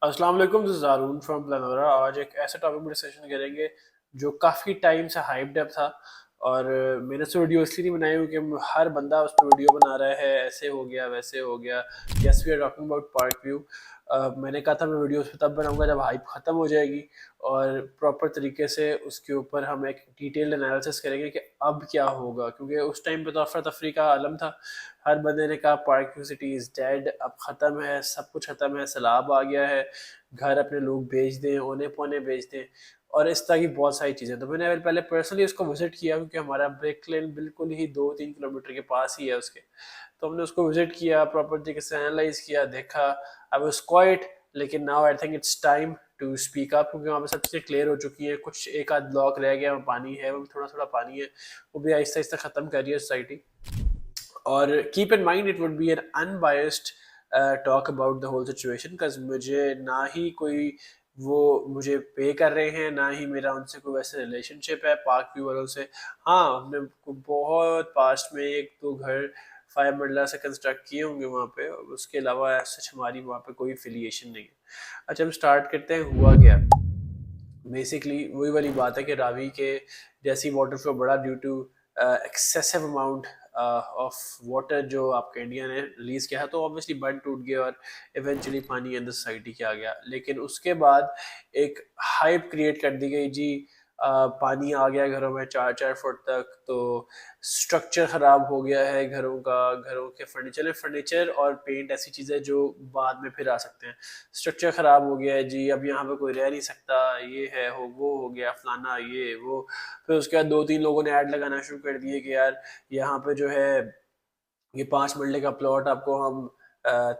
अस्सलाम वालेकुम, this is Haroon from प्लानोरा। आज एक ऐसे टॉपिक पर डिस्कशन करेंगे जो काफ़ी टाइम से हाइप्ड अप था। और मैंने उससे वीडियो इसलिए नहीं बनाई क्योंकि हर बंदा उस पर वीडियो बना रहा है, ऐसे हो गया वैसे हो गया। Yes, we are talking about Park View. मैंने कहा था मैं वीडियो उस पर तब बनाऊंगा जब हाइप ख़त्म हो जाएगी और प्रॉपर तरीके से उसके ऊपर हम एक डिटेल्ड एनालिसिस करेंगे कि अब क्या होगा, क्योंकि उस टाइम पे तो अफरा तफरी का आलम था। हर बंदे ने कहा park View city is dead, अब ख़त्म है, सब कुछ ख़त्म है, सैलाब आ गया है, घर अपने लोग बेच दें, ओने पौने बेच दें और इस तरह की बहुत सारी चीज़ें। तो मैंने पहले पर्सनली उसको विज़िट किया क्योंकि हमारा ब्रेक लेन बिल्कुल ही 2-3 किलोमीटर के पास ही है उसके। तो हमने उसको विज़िट किया, प्रॉपर तरीके से एनालाइज़ किया, देखा। आई वाज़ क्वाइट, लेकिन now I think it's time to speak up, क्योंकि वहाँ पे सब चीज़ें क्लियर हो चुकी हैं। कुछ एक आध ब्लॉक रह गया, वो पानी है, वो थोड़ा-थोड़ा पानी है, वो भी आहिस्ता-आहिस्ता ख़त्म कर रही है सोसाइटी। और keep in mind it would be an unbiased talk about the whole situation, because मुझे ना ही कोई वो मुझे पे कर रहे हैं, ना ही मेरा उनसे कोई वैसे रिलेशनशिप है पार्क व्यू वालों से। हाँ, हमने बहुत पास्ट में एक दो घर फाइव मंडला से कंस्ट्रक्ट किए होंगे वहाँ पे, उसके अलावा सच हमारी वहाँ पे कोई एफिलिएशन नहीं है। अच्छा, हम स्टार्ट करते हैं, हुआ क्या। बेसिकली वही वाली बात है कि रावी के जैसी वाटर फ्लो बढ़ा due to excessive amount of water जो आपके इंडिया ने रिलीज किया है, तो ऑब्वियसली बंद टूट गया और इवेंचुअली पानी अंदर सोसाइटी के आ गया। लेकिन उसके बाद एक हाइप क्रिएट कर दी गई जी, पानी आ गया घरों में 4-4 फुट तक, तो स्ट्रक्चर ख़राब हो गया है घरों का, घरों के फर्नीचर और पेंट ऐसी चीज़ें जो बाद में फिर आ सकते हैं। स्ट्रक्चर ख़राब हो गया है जी, अब यहाँ पे कोई रह नहीं सकता, ये है हो वो हो गया फलाना ये वो। फिर उसके बाद 2-3 लोगों ने ऐड लगाना शुरू कर दिए कि यार यहाँ पे जो है ये 5 मरले का प्लॉट आपको हम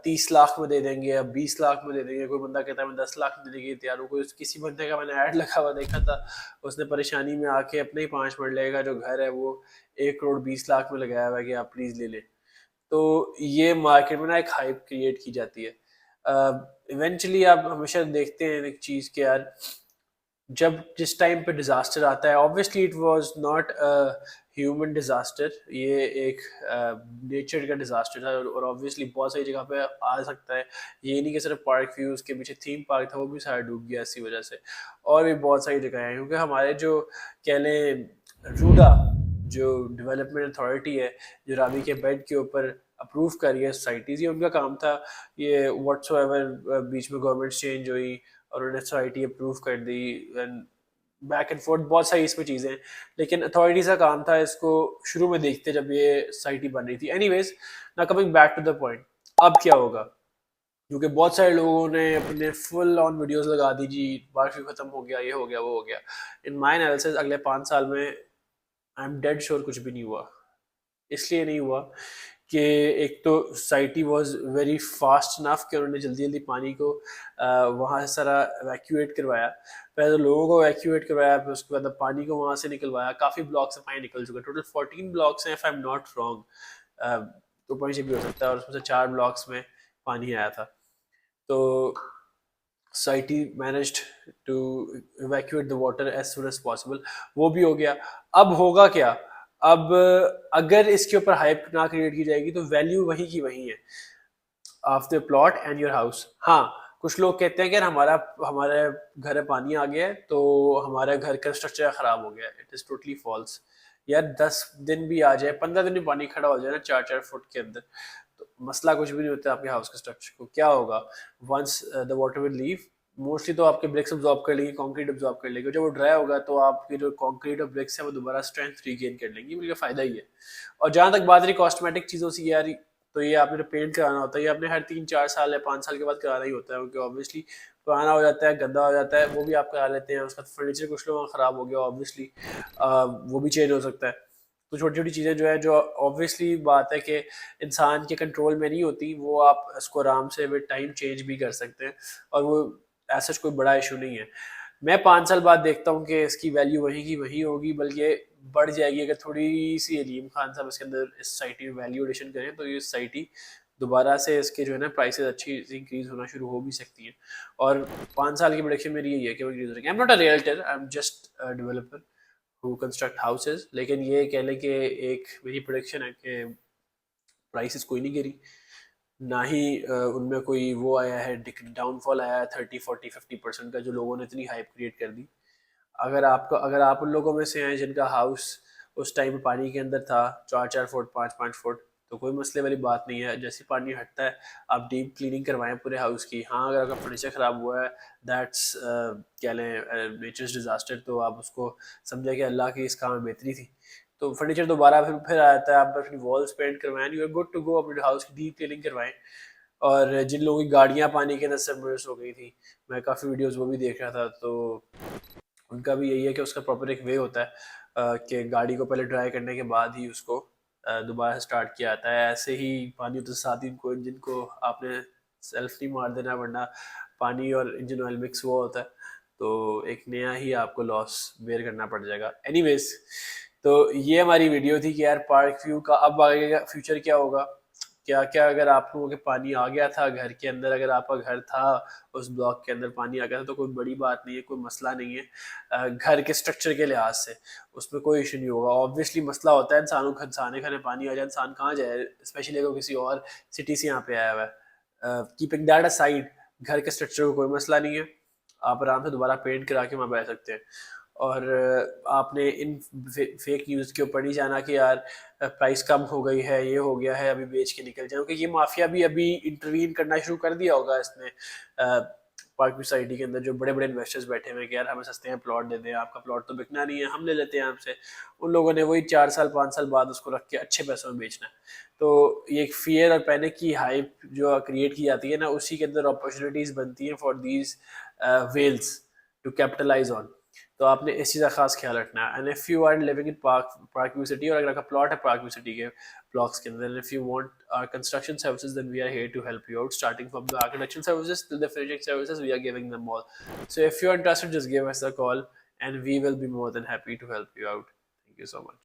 30 लाख में दे देंगे, अब 20 लाख में दे देंगे। कोई बंदा कहता है मैं 10 लाख में देने के लिए तैयार हूँ। कोई किसी बंदे का मैंने ऐड लगा हुआ देखा था, उसने परेशानी में आके अपने ही 5 मरले का जो घर है वो 1 करोड़ 20 लाख में लगाया हुआ है कि आप प्लीज ले लें। तो ये मार्केट में ना एक हाइप क्रिएट की जाती है। इवेंचुअली आप हमेशा देखते हैं एक चीज़ के यार, जब जिस टाइम पे डिजास्टर आता है, obviously it was not a human disaster, ये एक नेचर का डिजास्टर था। और ऑब्वियसली बहुत सारी जगह पे आ सकता है, ये नहीं कि सिर्फ पार्क व्यू, उसके पीछे थीम पार्क था वो भी सारा डूब गया इसी वजह से। और भी बहुत सारी जगह हैं, क्योंकि हमारे जो कह लें रूडा जो डेवलपमेंट अथॉरिटी है, जो रावी के बेड के ऊपर अप्रूव कर रही है सोसाइटीज़, ये उनका काम था। ये व्हाट्सोएवर बीच में गवर्नमेंट चेंज हुई और उन्होंने सोसाइटी अप्रूव कर दी एंड बैक एंड फोर्थ बहुत सारी इसमें चीज़ें हैं। लेकिन अथॉरिटीज़ का काम था इसको शुरू में देखते जब ये सोसाइटी बन रही थी। एनीवेज, ना coming back to the point, अब क्या होगा, क्योंकि बहुत सारे लोगों ने अपने फुल ऑन वीडियोस लगा दी जी, बारिश खत्म हो गया, ये हो गया वो हो गया। इन माई एनालिसिस अगले 5 साल में आई एम डेड श्योर कुछ भी नहीं हुआ। इसलिए नहीं हुआ कि एक तो society was very fast enough कि उन्होंने जल्दी जल्दी पानी को वहाँ से सारा एवैक्यूएट करवाया। पहले तो लोगों को एवैक्यूएट करवाया, फिर उसके बाद अब पानी को वहाँ से निकलवाया। काफ़ी ब्लॉक से पानी निकल चुका है, टोटल 14 ब्लॉक्स हैं if I am not wrong. तो पानी से भी हो सकता है, और उसमें से 4 ब्लॉक्स में पानी आया था। तो society managed to evacuate the water as soon as possible, वो भी हो गया। अब होगा क्या, अब अगर इसके ऊपर हाइप ना क्रिएट की जाएगी तो वैल्यू वही की वही है of the plot and your house. हाँ, कुछ लोग कहते हैं कि यार हमारा हमारे घर में पानी आ गया है तो हमारे घर का स्ट्रक्चर खराब हो गया है। It is totally false. यार 10 दिन भी आ जाए, 15 दिन भी पानी खड़ा हो जाए ना 4-4 फुट के अंदर, तो मसला कुछ भी नहीं होता आपके हाउस के स्ट्रक्चर को। क्या होगा, once the water will leave, mostly तो आपके ब्रिक्स अब्जॉर्ब कर लेंगे, कंक्रीट अब्जॉर्ब कर लेंगे। जब वो ड्राई होगा तो आपके जो कंक्रीट और ब्रिक्स है वो दोबारा स्ट्रेंथ रिगेन कर लेंगी, बल्कि फायदा ही है। और जहां तक बात रही कॉस्मेटिक चीजों से यार, तो ये आपने पेंट कराना होता है, ये आपने हर 3-4 साल या 5 साल के बाद कराना ही होता है, क्योंकि ऑब्वियसली पुराना हो जाता है, गंदा हो जाता है, वो भी आप करा लेते हैं। उसका फर्नीचर कुछ लोगों का खराब हो गया, ऑब्वियसली वो भी चेंज हो सकता है। तो छोटी छोटी चीज़ें जो है, जो ऑब्वियसली बात है कि इंसान के कंट्रोल में नहीं होती, वो आप इसको आराम से विद टाइम चेंज भी कर सकते हैं, और वो ऐसा कोई बड़ा इशू नहीं है। मैं 5 साल बाद देखता हूँ कि इसकी वैल्यू वही की वही होगी, बल्कि बढ़ जाएगी। अगर थोड़ी सी अलीम खान साहब इसके अंदर इस सोसाइटी में वैल्यू एडिशन करें तो ये सोसाइटी दोबारा से इसके जो है ना प्राइसेस अच्छी इंक्रीज होना शुरू हो भी सकती हैं। और 5 साल की प्रोडक्शन मेरी यही है कि वो इंक्रीज हो जाएगी। I am not a realtor, I am just developer who construct houses, लेकिन ये कह लें कि एक मेरी प्रोडक्शन है कि प्राइसेस कोई नहीं गिरी, ना ही उनमें कोई वो आया है, डाउनफॉल आया है 30 40 50% का, जो लोगों ने इतनी हाइप क्रिएट कर दी। अगर आप उन लोगों में से हैं जिनका हाउस उस टाइम पानी के अंदर था, 4 4 फुट 5 5 फुट, तो कोई मसले वाली बात नहीं है। जैसे पानी हटता है आप डीप क्लीनिंग करवाएं पूरे हाउस की। हाँ, अगर आपका फर्नीचर ख़राब हुआ है, दैट्स क्या लें नेचर्स डिज़ास्टर, तो आप उसको समझे कि अल्लाह की इस काम में बेहतरी थी। तो फर्नीचर दोबारा फिर आता है, आप अपनी वॉल्स पेंट करवाएं, you are good to go, अपने हाउस की डीप क्लीनिंग करवाएं। और जिन लोगों की गाड़ियाँ पानी के अंदर सबमर्ज हो गई थी, मैं काफ़ी वीडियोस वो भी देख रहा था, तो उनका भी यही है कि उसका प्रॉपर एक वे होता है कि गाड़ी को पहले ड्राई करने के बाद ही उसको दोबारा से स्टार्ट किया जाता है। ऐसे ही पानी उतर साथ ही इनको इंजन को आपने सेल्फ नहीं मार देना, वरना पानी और इंजन ऑयल मिक्स हुआ होता है, तो एक नया ही आपको लॉस बेयर करना पड़ जाएगा। एनीवेज, तो ये हमारी वीडियो थी कि यार पार्क व्यू का अब आगे का फ्यूचर क्या होगा, क्या क्या अगर आप लोगों के पानी आ गया था घर के अंदर, अगर आपका घर था उस ब्लॉक के अंदर पानी आ गया था, तो कोई बड़ी बात नहीं है, कोई मसला नहीं है। घर के स्ट्रक्चर के लिहाज से उसमें कोई इशू नहीं होगा। ऑब्वियसली मसला होता है इंसानों को, खाने खाने पानी आ जाए इंसान कहाँ जाए, स्पेशली अगर किसी और सिटी से यहाँ पे आया हुआ है। कीपिंग दैट असाइड, घर के स्ट्रक्चर को कोई मसला नहीं है, आप आराम से दोबारा पेंट करा के वहाँ बैठ सकते हैं। और आपने इन फेक न्यूज़ के ऊपर नहीं जाना कि यार प्राइस कम हो गई है, ये हो गया है, अभी बेच के निकल जाए, क्योंकि ये माफिया भी अभी इंटरवीन करना शुरू कर दिया होगा इसने। पार्क सोसाइटी के अंदर जो बड़े बड़े इन्वेस्टर्स बैठे हुए हैं कि यार हमें सस्ते में प्लॉट दे दें, आपका प्लॉट तो बिकना नहीं है, हम ले लेते हैं आपसे। उन लोगों ने वही 4 साल 5 साल बाद उसको रख के अच्छे पैसों में बेचना है। तो ये एक फियर और पैनिक की हाइप जो क्रिएट की जाती है ना, उसी के अंदर अपॉर्चुनिटीज बनती हैं for these wells to capitalise on. तो आपने इस चीज़ का खास ख्याल रखना है। And if you are living in Park View City, और अगर आपका प्लॉट है पार्क व्यू सिटी के ब्लॉक्स के अंदर, if you want our construction services, then we are here to help you out, starting from the architectural services to the finishing services, we are giving them all. So if you're interested, just give us a call and we will be more than happy to help you out. Thank you so much.